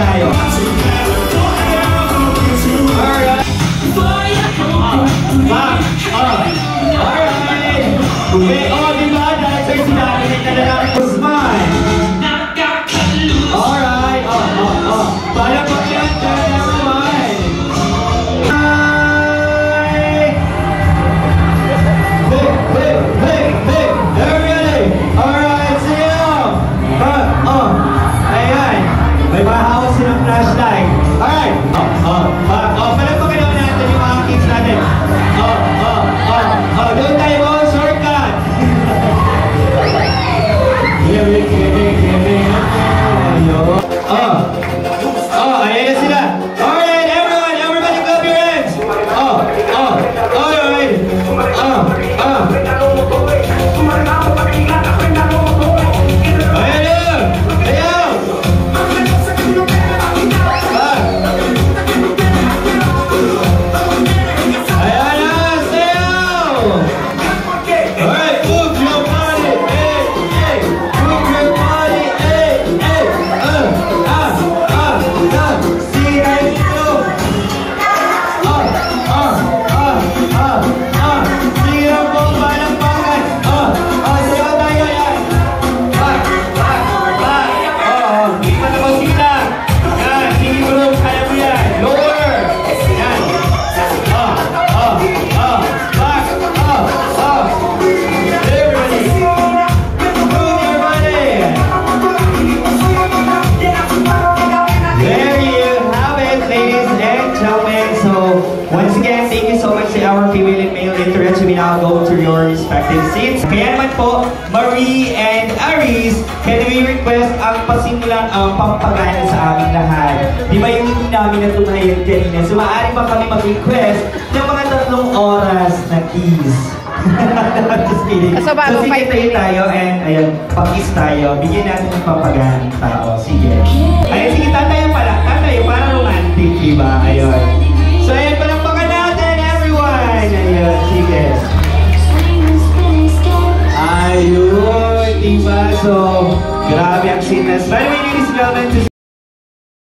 tayo. Alright. Alright. Okay, oh, diba? Dahil sa'yo si Dati na lang was mine. Alright. Para po yan, dahil ako mine. Hey. Everybody. Alright, see you. Ayan. May mahawas silang flashlight. Alright. Palagpagan naman natin yung mga kids natin. Doon tayo mo, shortcut. Ayan na sila. Alright, everybody clap your hands. Alright. Once again, thank you so much to our female and male interns. We now go to your respective seats. Kaya naman po, Marie and Aris, can we request ang pasimulang pampagana sa aming lahat? Di ba yung namin na tumayan kanina? So maaari ba kami mag-request ng mga 3 oras na kiss? Just kidding. So sige tayo and ayan, pag-kiss tayo. Bigyan natin ng pampagana ng tao. Sige. Ayan, sige, tatayo pala. Tatayo, para romantic, diba? Ayun. So ayan, palakpakan natin, everyone! Ayun, sige. Ayun, diba? So, grabe ang sinas. By the way, ladies and gentlemen,